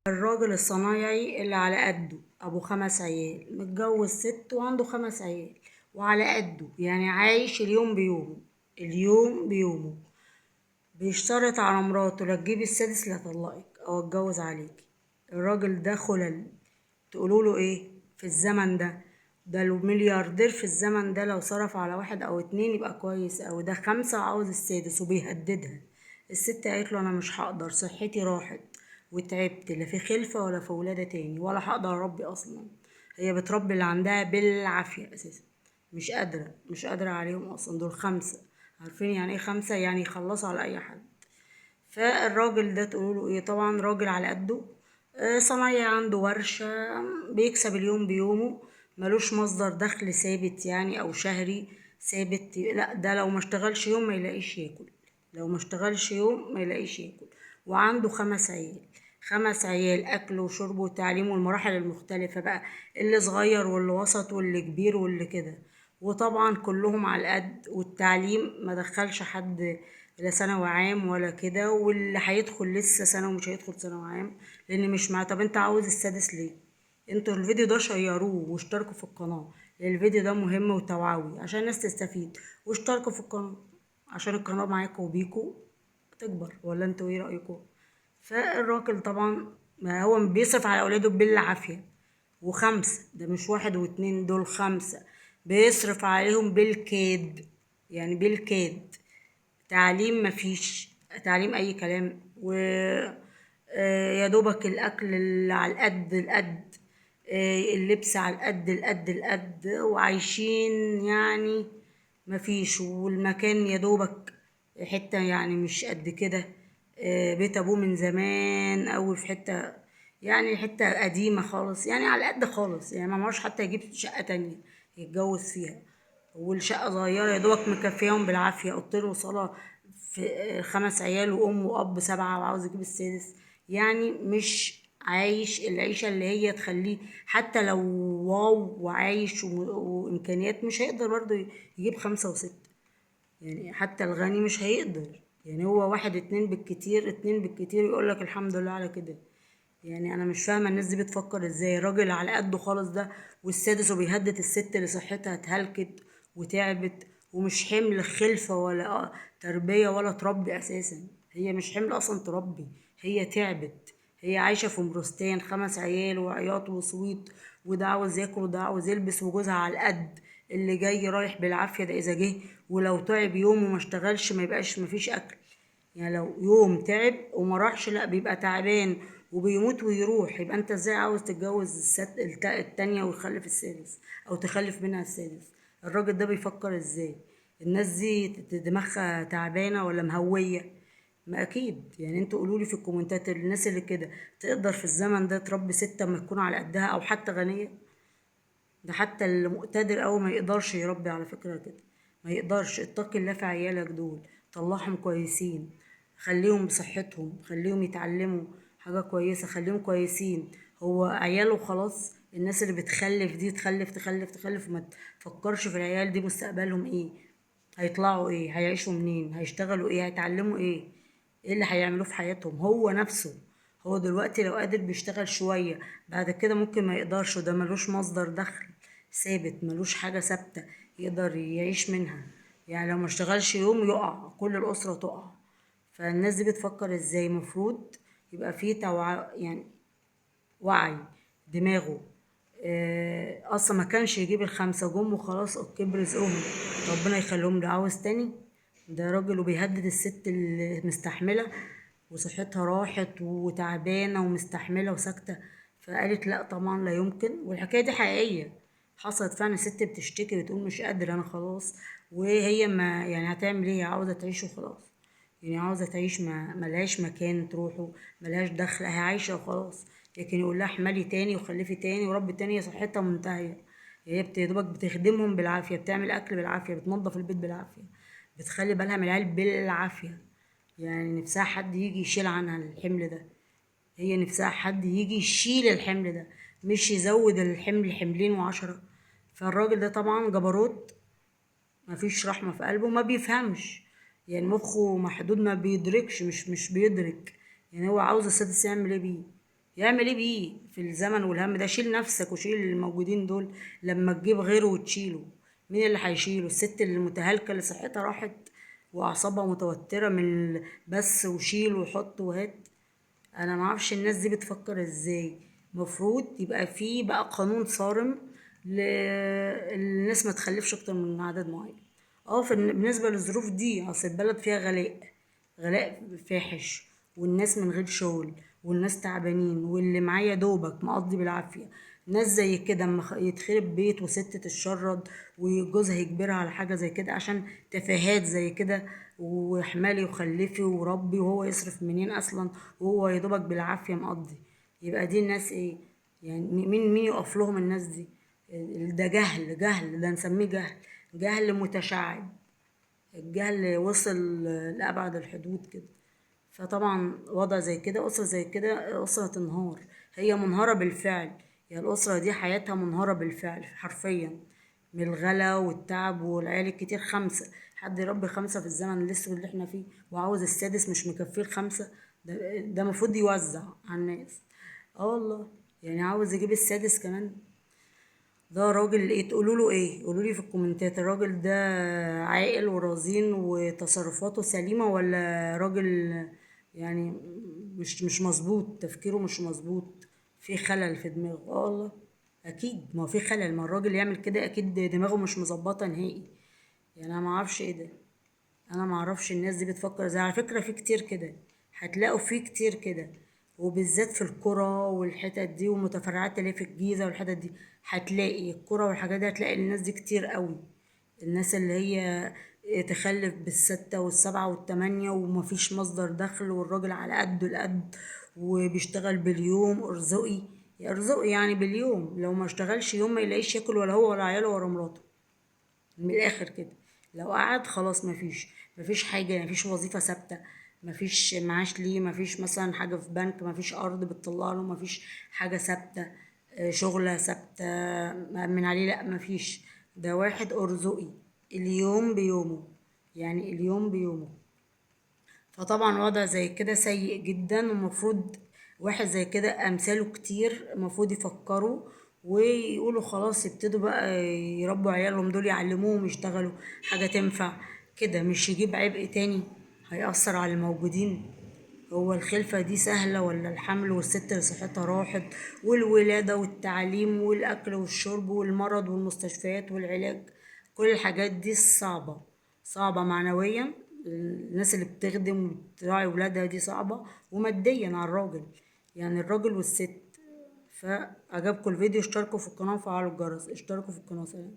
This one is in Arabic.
الراجل الصنايعي اللي على قده ابو 5 عيال متجوز ست وعنده 5 عيال وعلى قده، يعني عايش اليوم بيومه. اليوم بيومه بيشترط على مراته: لا تجيبي السادس لا اطلقك او اتجوز عليكي. الراجل ده خلل. تقولوله ايه في الزمن ده؟ ده الملياردير في الزمن ده لو صرف على واحد او اتنين يبقى كويس اوي، ده 5 وعاوز السادس وبيهددها. الست قالت له: انا مش هقدر، صحتي راحت وتعبت، لا في خلفة ولا في ولادة تاني ولا هقدر اربي اصلا. هي بتربي اللي عندها بالعافية اساسا، مش قادرة عليهم اصلا. دول 5، عارفين يعني ايه 5؟ يعني يخلصوا على اي حد. فالراجل ده تقوله ايه؟ طبعا راجل على قده، صنايعي عنده ورشة، بيكسب اليوم بيومه، ملوش مصدر دخل ثابت يعني او شهري ثابت. لا، ده لو ما اشتغلش يوم ما يلاقيش ياكل، لو ما اشتغلش يوم ما يلاقيش ياكل. وعنده 5 عيال، 5 عيال اكل وشرب وتعليم والمراحل المختلفة بقى، اللي صغير واللي وسط واللي كبير واللي كده. وطبعا كلهم على القد، والتعليم ما دخلش حد لا ثانوي عام ولا كده، واللي هيدخل لسه ثانوي مش هيدخل ثانوي عام لان مش معاه. طب انت عاوز السادس ليه؟ انتوا الفيديو ده شيروه واشتركوا في القناة، لان الفيديو ده مهم وتوعوي عشان الناس تستفيد. واشتركوا في القناة عشان القناة معاكوا وبيكوا تكبر. ولا انتوا ايه رأيكم؟ فالراجل طبعا ما هو بيصرف على اولاده بالعافية، و5، ده مش واحد واتنين، دول 5 بيصرف عليهم بالكيد، يعني بالكيد. تعليم مفيش، تعليم اي كلام. و يا دوبك الاكل اللي على القد القد، اللبس على القد القد القد، وعايشين يعني مفيش. والمكان يا دوبك حتة يعني مش قد كده، بيت ابوه من زمان اوي في حتة، يعني حتة قديمة خالص، يعني على قد خالص، يعني ما معوش حتى يجيب شقة تانية يتجوز فيها. والشقة صغيرة يا دوبك مكفيهم بالعافية، اوضتين وصالة، في 5 عيال وأم وأب 7 وعاوز يجيب السادس. يعني مش عايش العيشة اللي هي تخليه، حتى لو واو وعايش وإمكانيات، مش هيقدر برضه يجيب 5 و6. يعني حتى الغني مش هيقدر، يعني هو واحد اتنين بالكتير، اتنين بالكتير يقولك الحمد لله على كده. يعني انا مش فاهمه الناس دي بتفكر ازاي. الراجل على قده خالص ده والسادس، وبيهدد الست اللي صحتها اتهلكت وتعبت ومش حمل خلفه ولا تربيه ولا تربي اساسا. هي مش حمل اصلا تربي، هي تعبت. هي عايشه في مرستين، 5 عيال وعياط وصويت، وده عاوز ياكل وده عاوز يلبس، وجوزها على القد، اللي جاي رايح بالعافيه ده اذا جه. ولو تعب يوم وما اشتغلش ما يبقاش مفيش اكل. يعني لو يوم تعب وما راحش، لا بيبقى تعبان وبيموت ويروح. يبقى انت ازاي عاوز تتجوز التانية وتخلف السادس او تخلف منها السادس؟ الراجل ده بيفكر ازاي؟ الناس دي دماغها تعبانة ولا مهوية؟ ما اكيد. يعني انتوا قولولي في الكومنتات، الناس اللي كده تقدر في الزمن ده تربي 6 اما تكون على قدها او حتى غنية؟ ده حتى اللي مقتدر أوي ما يقدرش يربي على فكرة كده، ما يقدرش. اتقي الله في عيالك دول، طلعهم كويسين، خليهم بصحتهم، خليهم يتعلموا حاجة كويسة، خليهم كويسين. هو عياله خلاص. الناس اللي بتخلف دي تخلف تخلف تخلف وما تفكرش في العيال دي مستقبلهم ايه، هيطلعوا ايه، هيعيشوا منين، هيشتغلوا ايه، هيتعلموا ايه، ايه اللي هيعملوه في حياتهم. هو نفسه، هو دلوقتي لو قادر بيشتغل شوية، بعد كده ممكن ما يقدرش، وده ملوش مصدر دخل ثابت، ملوش حاجة ثابتة يقدر يعيش منها. يعني لو ما اشتغلش يوم يقع، كل الأسرة تقع. فالناس دي بتفكر ازاي؟ مفروض يبقى فيه يعني وعي دماغه. اصلا ما كانش يجيب ال5 جم وخلاص، كبر رزقهم، ربنا يخليهم له. عاوز تاني؟ ده راجل وبيهدد الست اللي مستحملة وصحتها راحت وتعبانة ومستحملة وساكتة. فقالت لا طبعا لا يمكن. والحكاية دي حقيقية، حصلت فعلا. ست بتشتكي بتقول مش قادرة انا خلاص. وهي ما يعني هتعمل ايه؟ عاوزة تعيش وخلاص. يعني عاوزة تعيش، ما ملهاش مكان تروحه، ملهاش دخل، هي عايشة وخلاص. لكن يقول لها احملي تاني وخلفي تاني وربي تاني، هي صحتها منتهية. هي يا دوبك بتخدمهم بالعافية، بتعمل أكل بالعافية، بتنظف البيت بالعافية، بتخلي بالها من العيال بالعافية. يعني نفسها حد يجي يشيل عنها الحمل ده. هي نفسها حد يجي يشيل الحمل ده، مش يزود الحمل حملين و10. فالراجل ده طبعا جبروت، مفيش رحمة في قلبه، ما بيفهمش. يعني مخه محدود، ما بيدركش، مش بيدرك. يعني هو عاوز السادس يعمل ايه بيه؟ يعمل ايه بيه في الزمن والهم ده؟ شيل نفسك وشيل الموجودين دول. لما تجيب غيره وتشيله، مين اللي هيشيله؟ الست اللي المتهالكة اللي صحتها راحت واعصابها متوترة من بس وشيل وحط وهات. انا معرفش الناس دي بتفكر ازاي. مفروض يبقى في بقى قانون صارم الناس ما تخلفش اكتر من عدد معين. اه، بالنسبة للظروف دي، اصل البلد فيها غلاء، غلاء فاحش، والناس من غير شغل، والناس تعبانين، واللي معايا دوبك مقضي بالعافية. ناس زي كده اما يتخرب بيت وست تتشرد وجوزها يجبرها على حاجة زي كده عشان تفاهات زي كده، واحملي وخلفي وربي، وهو يصرف منين اصلا وهو يدوبك بالعافية مقضي؟ يبقى دي الناس ايه؟ يعني مين يقف لهم الناس دي؟ ده جهل، جهل ده نسميه جهل، جهل متشعب. الجهل وصل لأبعد الحدود كده. فطبعا وضع زي كده، أسرة زي كده أسرة تنهار. هي منهارة بالفعل. يعني الأسرة دي حياتها منهارة بالفعل حرفيا، من الغلا والتعب، والعيال الكتير خمسة. حد يربي خمسة في الزمن الأسود اللي احنا فيه وعاوز السادس مش مكفيه الخمسة؟ ده المفروض يوزع على الناس. اه والله، يعني عاوز يجيب السادس كمان. ده راجل ايه؟ تقولوا له ايه؟ قولوا لي في الكومنتات، الراجل ده عاقل ورزين وتصرفاته سليمة، ولا راجل يعني مش مظبوط، تفكيره مش مظبوط، في خلل في دماغه؟ اه والله، اكيد ما هو في خلل. ما الراجل يعمل كده اكيد دماغه مش مظبطة نهائي. يعني انا ما اعرفش ايه ده. انا ما اعرفش الناس دي بتفكر ازاي. على فكرة في كتير كده، هتلاقوا في كتير كده، وبالذات في القرى والحتت دي ومتفرعات اللي هي في الجيزة والحتت دي. هتلاقي القرى والحاجات دي، هتلاقي الناس دي كتير قوي. الناس اللي هي تخلف بالستة والسبعة والتمانية ومفيش مصدر دخل، والراجل على قده القد وبيشتغل باليوم. ارزقي ارزقي يعني باليوم، لو ما اشتغلش يوم ما يلاقيش ياكل، ولا هو ولا عياله ولا مراته. من الاخر كده، لو قعد خلاص مفيش حاجه، مفيش وظيفه ثابته، مفيش معاش ليه، مفيش مثلا حاجه في بنك، مفيش ارض بتطلع له، مفيش حاجه ثابته، شغله ثابته من عليه، لا مفيش. ده واحد ارزقي اليوم بيومه، يعني اليوم بيومه. فطبعا وضع زي كده سيء جدا، ومفروض واحد زي كده امثاله كتير المفروض يفكروا ويقولوا خلاص، يبتدوا بقى يربوا عيالهم دول، يعلموهم يشتغلوا حاجة تنفع كده، مش يجيب عبء تاني هيأثر على الموجودين. هو الخلفة دي سهلة؟ ولا الحمل والست اللي صحتها راحت، والولادة والتعليم والأكل والشرب والمرض والمستشفيات والعلاج، كل الحاجات دي صعبة، صعبة معنويا. الناس اللي بتخدم وتراعي ولادها دي صعبة، وماديا على الراجل، يعني الراجل والست. فعجبكم الفيديو اشتركوا في القناة وفعلوا الجرس. اشتركوا في القناة. سلام.